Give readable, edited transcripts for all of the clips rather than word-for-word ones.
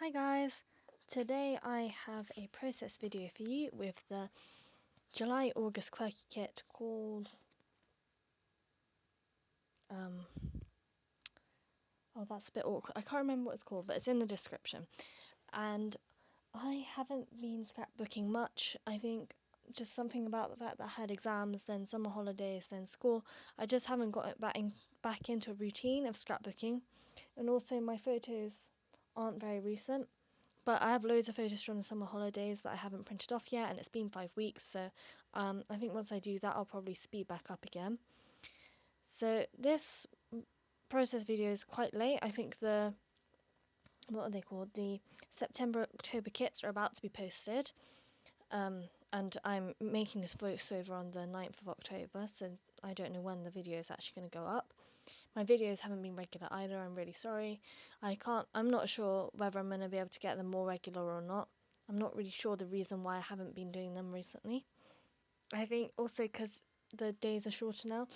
Hi guys, today I have a process video for you with the July-August Quirky kit called, um, oh that's a bit awkward, I can't remember what it's called, but it's in the description. And I haven't been scrapbooking much. I think just something about the fact that I had exams, then summer holidays, then school, I just haven't got it back into a routine of scrapbooking. And also my photos aren't very recent. But I have loads of photos from the summer holidays that I haven't printed off yet, and it's been 5 weeks, so I think once I do that, I'll probably speed back up again. So this process video is quite late. I think what are they called? The September October kits are about to be posted, and I'm making this voiceover on the 9th of October, so I don't know when the video is actually going to go up. My videos haven't been regular either, I'm really sorry. I'm not sure whether I'm going to be able to get them more regular or not. I'm not really sure the reason why I haven't been doing them recently. I think also because the days are shorter now,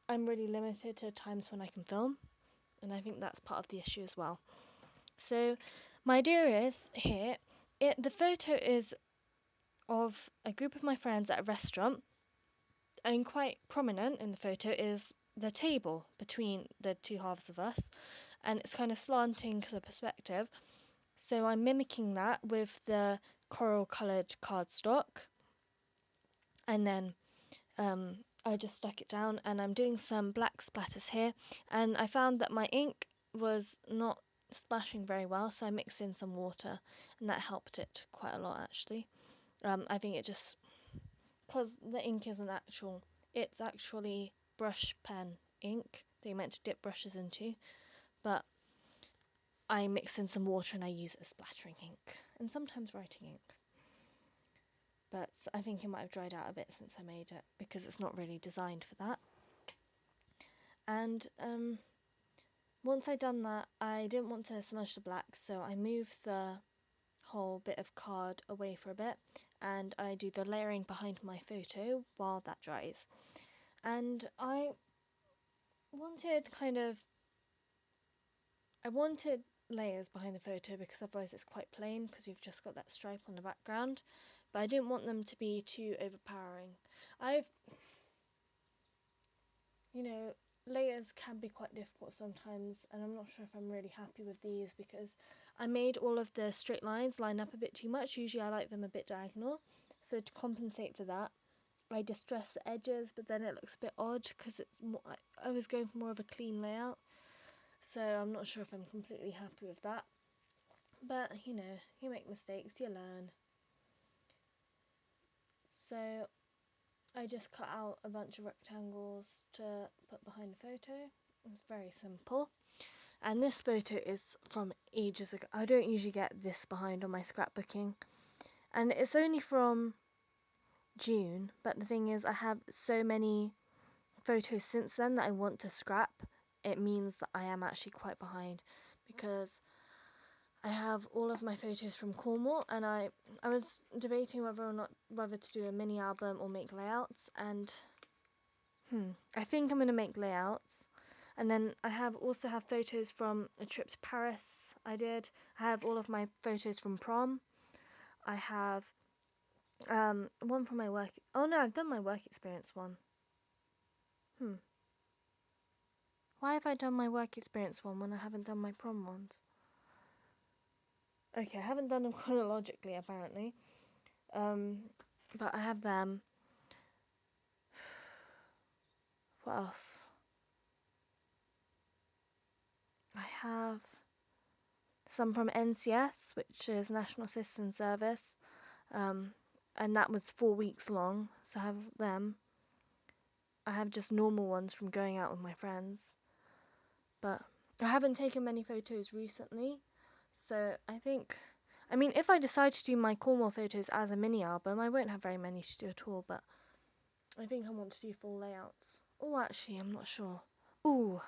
I'm really limited to times when I can film, and I think that's part of the issue as well. So my idea is here, the photo is of a group of my friends at a restaurant, and quite prominent in the photo is the table between the two halves of us, and it's kind of slanting because of perspective. So I'm mimicking that with the coral coloured cardstock, and then I just stuck it down, and I'm doing some black splatters here, and I found that my ink was not splashing very well, so I mixed in some water, and that helped it quite a lot actually. I think it just, because the ink isn't actual, it's actually brush pen ink that you meant to dip brushes into, but I mix in some water and I use it as splattering ink, and sometimes writing ink. But I think it might have dried out a bit since I made it, because it's not really designed for that. And once I'd done that, I didn't want to smudge the black, so I moved the whole bit of card away for a bit, and I do the layering behind my photo while that dries. And wanted kind of I wanted layers behind the photo, because otherwise it's quite plain because you've just got that stripe on the background, but I didn't want them to be too overpowering. I've you know layers can be quite difficult sometimes, and I'm not sure if I'm really happy with these because I made all of the straight lines line up a bit too much. Usually I like them a bit diagonal, so to compensate for that I distress the edges, but then it looks a bit odd because it's more, I was going for more of a clean layout. So I'm not sure if I'm completely happy with that. But, you make mistakes, you learn. So I just cut out a bunch of rectangles to put behind the photo. It's very simple. And this photo is from ages ago. I don't usually get this behind on my scrapbooking. And it's only from June, but the thing is I have so many photos since then that I want to scrap. It means that I am actually quite behind, because I have all of my photos from Cornwall, and I was debating whether to do a mini album or make layouts, and I think I'm gonna make layouts. And then I also have photos from a trip to Paris I did. I have all of my photos from prom. I have one from my work. Oh no, I've done my work experience one. Why have I done my work experience one when I haven't done my prom ones? Okay, I haven't done them chronologically apparently. But I have them. What else? I have some from NCS, which is National Citizen Service, and that was 4 weeks long, so I have them. I have just normal ones from going out with my friends, but I haven't taken many photos recently, so I mean, if I decide to do my Cornwall photos as a mini album, I won't have very many to do at all, but I think I want to do full layouts. Oh, actually, I'm not sure. Ooh,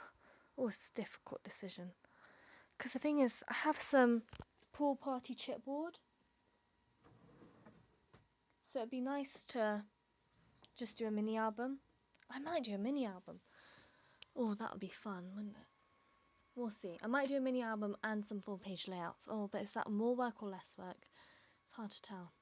it's a difficult decision. Because the thing is, I have some pool party chipboard, so it'd be nice to just do a mini album. I might do a mini album. Oh, that would be fun, wouldn't it? We'll see. I might do a mini album and some full page layouts. Oh, but is that more work or less work? It's hard to tell.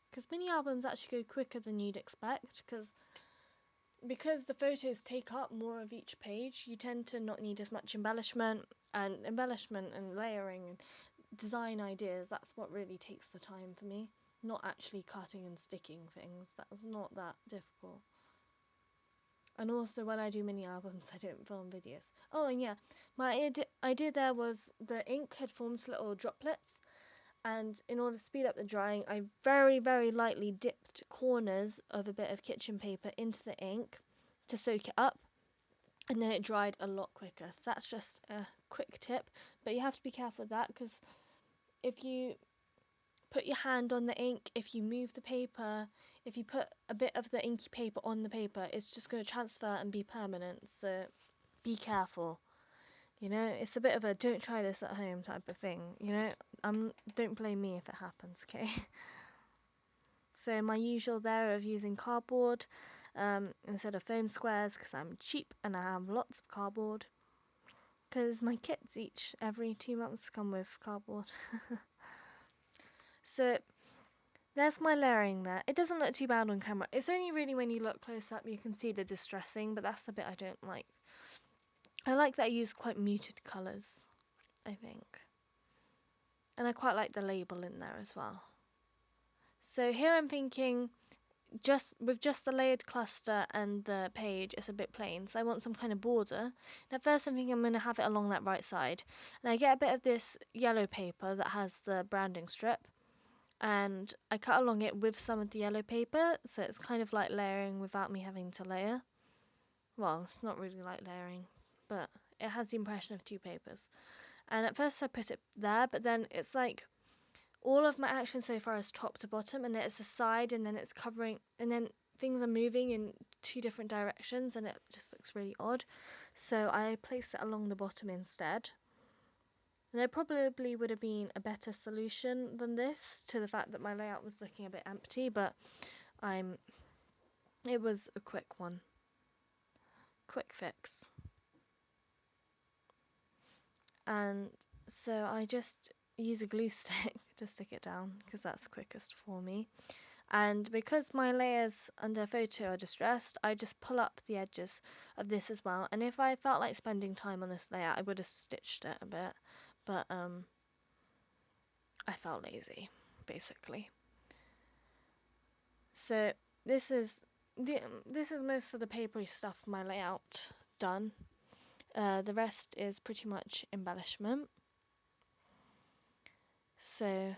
Because mini albums actually go quicker than you'd expect, because the photos take up more of each page, you tend to not need as much embellishment and layering and design ideas. That's what really takes the time for me, not actually cutting and sticking things. That's not that difficult. And also when I do mini albums, I don't film videos. Oh, and yeah, my idea there was the ink had formed little droplets, and in order to speed up the drying, I very, very lightly dipped corners of a bit of kitchen paper into the ink to soak it up, and then it dried a lot quicker. So that's just a quick tip, but you have to be careful with that, because if you put your hand on the ink, if you move the paper, if you put a bit of the inky paper on the paper, it's just going to transfer and be permanent. So be careful. You know, it's a bit of a don't try this at home type of thing. You know, don't blame me if it happens, okay? So my usual there of using cardboard instead of foam squares, because I'm cheap and I have lots of cardboard. Because my kits every 2 months come with cardboard. So there's my layering there. It doesn't look too bad on camera. It's only really when you look close up you can see the distressing, but that's the bit I don't like. I like that I use quite muted colours, I think. And I quite like the label in there as well. So here I'm thinking, with just the layered cluster and the page, it's a bit plain. So I want some kind of border. And at first I'm thinking I'm going to have it along that right side. And I get a bit of this yellow paper that has the branding strip. And I cut along it with some of the yellow paper. So it's kind of like layering without me having to layer. Well, it's not really like layering, but it has the impression of two papers. And at first I put it there, but then it's like all of my action so far is top to bottom, and then it's the side, and then it's covering, and then things are moving in two different directions, and it just looks really odd. So I placed it along the bottom instead. And there probably would have been a better solution than this to the fact that my layout was looking a bit empty, but it was a quick one. Quick fix. And so I just use a glue stick to stick it down, because that's quickest for me. And because my layers under photo are distressed, I just pull up the edges of this as well. And if I felt like spending time on this layout, I would have stitched it a bit, but I felt lazy, basically. So this is most of the papery stuff, my layout done. The rest is pretty much embellishment. So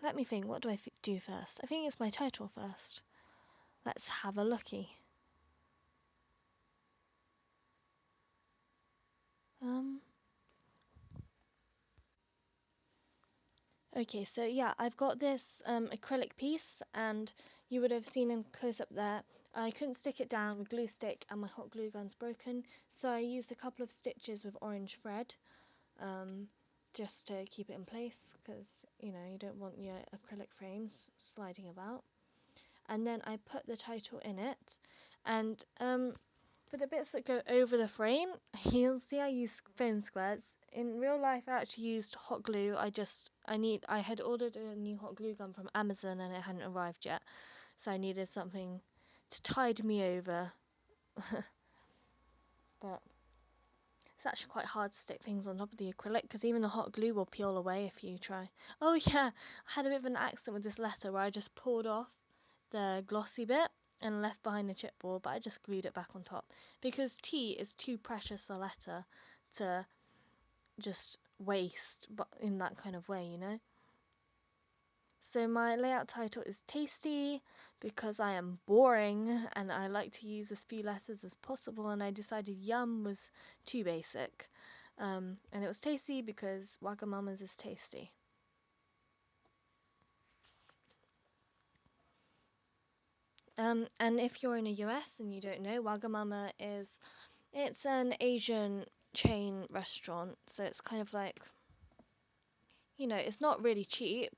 let me think, what do I do first? I think it's my title first. Let's have a looky. Okay, so yeah, I've got this acrylic piece, and you would have seen in close up there. I couldn't stick it down with glue stick, and my hot glue gun's broken, so I used a couple of stitches with orange thread, just to keep it in place, because you know you don't want your acrylic frames sliding about. And then I put the title in it, and for the bits that go over the frame, you'll see I use foam squares. In real life, I actually used hot glue. I had ordered a new hot glue gun from Amazon and it hadn't arrived yet, so I needed something to tide me over. But it's actually quite hard to stick things on top of the acrylic, because even the hot glue will peel away if you try. Oh yeah, I had a bit of an accident with this letter where I just pulled off the glossy bit and left behind the chipboard, but I just glued it back on top, because T is too precious a letter to just waste, but in that kind of way, you know. So my layout title is Tasty, because I am boring and I like to use as few letters as possible, and I decided Yum was too basic, and it was Tasty because Wagamama's is tasty. And if you're in the US and you don't know, Wagamama it's an Asian chain restaurant, so it's kind of like, you know, it's not really cheap,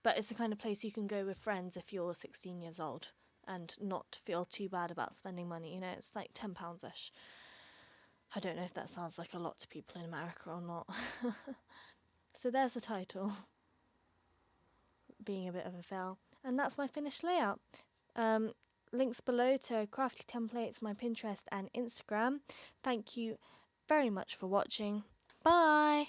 but it's the kind of place you can go with friends if you're 16 years old. and not feel too bad about spending money. You know, it's like £10-ish. I don't know if that sounds like a lot to people in America or not. So there's the title, being a bit of a fail. And that's my finished layout. Um, Links below to crafty templates, my Pinterest and Instagram. Thank you very much for watching. Bye!